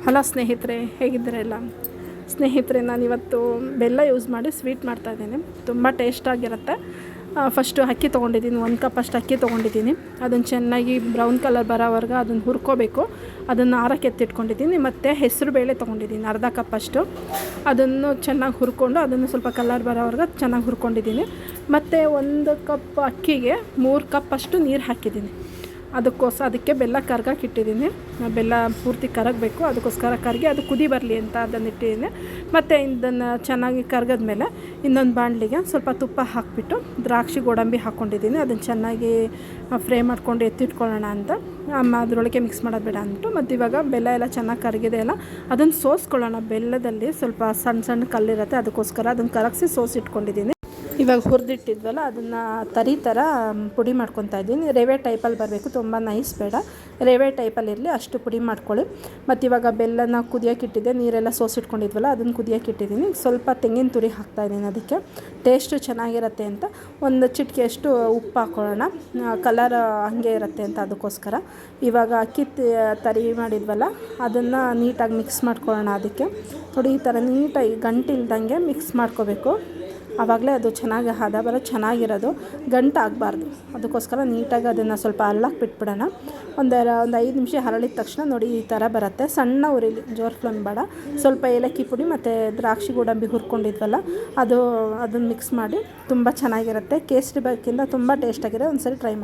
Hello ಸ್ನೇಹಿತರೆ, ಹೇಗಿದ್ದೀರೆಲ್ಲ? ಸ್ನೇಹಿತರೆ, ನಾನಿವತ್ತು ಬೆಲ್ಲ ಯೂಸ್ ಮಾಡಿ ಸ್ವೀಟ್ ಮಾಡ್ತಾಯಿದ್ದೀನಿ. ತುಂಬ ಟೇಸ್ಟಾಗಿರುತ್ತೆ. ಫಸ್ಟು ಅಕ್ಕಿ ತೊಗೊಂಡಿದ್ದೀನಿ, 1 ಕಪ್ ಅಷ್ಟು ಅಕ್ಕಿ ತೊಗೊಂಡಿದ್ದೀನಿ. ಅದನ್ನು ಚೆನ್ನಾಗಿ ಬ್ರೌನ್ ಕಲರ್ ಬರೋವರೆಗೆ ಅದನ್ನು ಹುರ್ಕೋಬೇಕು. ಅದನ್ನು ಆರಕ್ಕೆ ಎತ್ತಿಟ್ಕೊಂಡಿದ್ದೀನಿ. ಮತ್ತು ಹೆಸರು ಬೇಳೆ ತೊಗೊಂಡಿದ್ದೀನಿ, ಅರ್ಧ ಕಪ್ ಅಷ್ಟು. ಅದನ್ನು ಚೆನ್ನಾಗಿ ಹುರ್ಕೊಂಡು ಅದನ್ನು ಸ್ವಲ್ಪ ಕಲರ್ ಬರೋವರೆಗೆ ಚೆನ್ನಾಗಿ ಹುರ್ಕೊಂಡಿದ್ದೀನಿ. ಮತ್ತು 1 ಕಪ್ ಅಕ್ಕಿಗೆ 3 ಕಪ್ ಅಷ್ಟು ನೀರು ಹಾಕಿದ್ದೀನಿ. ಅದಕ್ಕೆ ಬೆಲ್ಲ ಕರ್ಗಕ್ಕೆ ಇಟ್ಟಿದ್ದೀನಿ. ಬೆಲ್ಲ ಪೂರ್ತಿ ಕರಗಬೇಕು, ಅದಕ್ಕೋಸ್ಕರ ಕರಗಿ ಅದು ಕುದಿ ಬರಲಿ ಅಂತ ಅದನ್ನು ಇಟ್ಟಿದ್ದೀನಿ. ಮತ್ತು ಇದನ್ನು ಚೆನ್ನಾಗಿ ಕರಗಿದ್ಮೇಲೆ ಇನ್ನೊಂದು ಬಾಣಲಿಗೆ ಸ್ವಲ್ಪ ತುಪ್ಪ ಹಾಕಿಬಿಟ್ಟು ದ್ರಾಕ್ಷಿ ಗೋಡಂಬಿ ಹಾಕ್ಕೊಂಡಿದ್ದೀನಿ. ಅದನ್ನು ಚೆನ್ನಾಗಿ ಫ್ರೈ ಮಾಡ್ಕೊಂಡು ಎತ್ತಿಟ್ಕೊಳ್ಳೋಣ ಅಂತ. ಅದರೊಳಗೆ ಮಿಕ್ಸ್ ಮಾಡೋದು ಬೇಡ ಅಂದ್ಬಿಟ್ಟು. ಮತ್ತು ಇವಾಗ ಬೆಲ್ಲ ಎಲ್ಲ ಚೆನ್ನಾಗಿ ಕರಗಿದೆ ಅಲ್ಲ, ಅದನ್ನು ಸೋಸ್ಕೊಳ್ಳೋಣ. ಬೆಲ್ಲದಲ್ಲಿ ಸ್ವಲ್ಪ ಸಣ್ಣ ಸಣ್ಣ ಕಲ್ಲಿರುತ್ತೆ, ಅದಕ್ಕೋಸ್ಕರ ಅದನ್ನು ಕರಗಿಸಿ ಸೋಸಿಟ್ಕೊಂಡಿದ್ದೀನಿ. ಇವಾಗ ಹುರಿದಿಟ್ಟಿದ್ವಲ್ಲ, ಅದನ್ನು ತರಿ ಥರ ಪುಡಿ ಮಾಡ್ಕೊತಾ ಇದ್ದೀನಿ. ರವೆ ಟೈಪಲ್ಲಿ ಬರಬೇಕು, ತುಂಬ ನೈಸ್ ಬೇಡ, ರವೆ ಟೈಪಲ್ಲಿ ಇರಲಿ, ಅಷ್ಟು ಪುಡಿ ಮಾಡ್ಕೊಳ್ಳಿ. ಮತ್ತು ಇವಾಗ ಬೆಲ್ಲನ ಕುದಿಯೋಕ್ಕಿಟ್ಟಿದ್ದೆ, ನೀರೆಲ್ಲ ಸೋಸಿಟ್ಕೊಂಡಿದ್ವಲ್ಲ ಅದನ್ನು ಕುದಿಯೋಕ್ಕಿಟ್ಟಿದ್ದೀನಿ. ಸ್ವಲ್ಪ ತೆಂಗಿನ ತುರಿ ಹಾಕ್ತಾಯಿದ್ದೀನಿ, ಅದಕ್ಕೆ ಟೇಸ್ಟು ಚೆನ್ನಾಗಿರುತ್ತೆ ಅಂತ. ಒಂದು ಚಿಟಿಕೆಯಷ್ಟು ಉಪ್ಪು ಹಾಕ್ಕೊಳ್ಳೋಣ, ಕಲರ್ ಹಾಗೆ ಇರುತ್ತೆ ಅಂತ, ಅದಕ್ಕೋಸ್ಕರ. ಇವಾಗ ಅಕ್ಕಿ ತರಿ ಮಾಡಿದ್ವಲ್ಲ ಅದನ್ನು ನೀಟಾಗಿ ಮಿಕ್ಸ್ ಮಾಡ್ಕೊಳ್ಳೋಣ. ಅದಕ್ಕೆ ನೋಡಿ, ಈ ಥರ ನೀಟಾಗಿ ಗಂಟಿಲ್ದಂಗೆ ಮಿಕ್ಸ್ ಮಾಡ್ಕೋಬೇಕು. ಆವಾಗಲೇ ಅದು ಚೆನ್ನಾಗಿ ಹದ ಬರೋದು, ಚೆನ್ನಾಗಿರೋದು, ಗಂಟು ಆಗಬಾರ್ದು. ಅದಕ್ಕೋಸ್ಕರ ನೀಟಾಗಿ ಅದನ್ನು ಸ್ವಲ್ಪ ಹರಳಕ್ಕೆ ಬಿಟ್ಬಿಡೋಣ. ಒಂದು 5 ನಿಮಿಷ ಹರಳಿದ ತಕ್ಷಣ ನೋಡಿ ಈ ಥರ ಬರುತ್ತೆ. ಸಣ್ಣ ಉರಿಲಿ, ಜೋರು ಫ್ಲೇಮ್ ಬೇಡ. ಸ್ವಲ್ಪ ಏಲಕ್ಕಿ ಪುಡಿ ಮತ್ತು ದ್ರಾಕ್ಷಿ ಗೋಡಂಬಿ ಹುರ್ಕೊಂಡಿದ್ವಲ್ಲ ಅದನ್ನು ಮಿಕ್ಸ್ ಮಾಡಿ ತುಂಬ ಚೆನ್ನಾಗಿರುತ್ತೆ. ಕೇಸರಿ ಬಾತ್ಗಿಂತ ತುಂಬ ಟೇಸ್ಟಾಗಿರೋ, ಒಂದು ಸರಿ ಟ್ರೈ ಮಾಡಿ.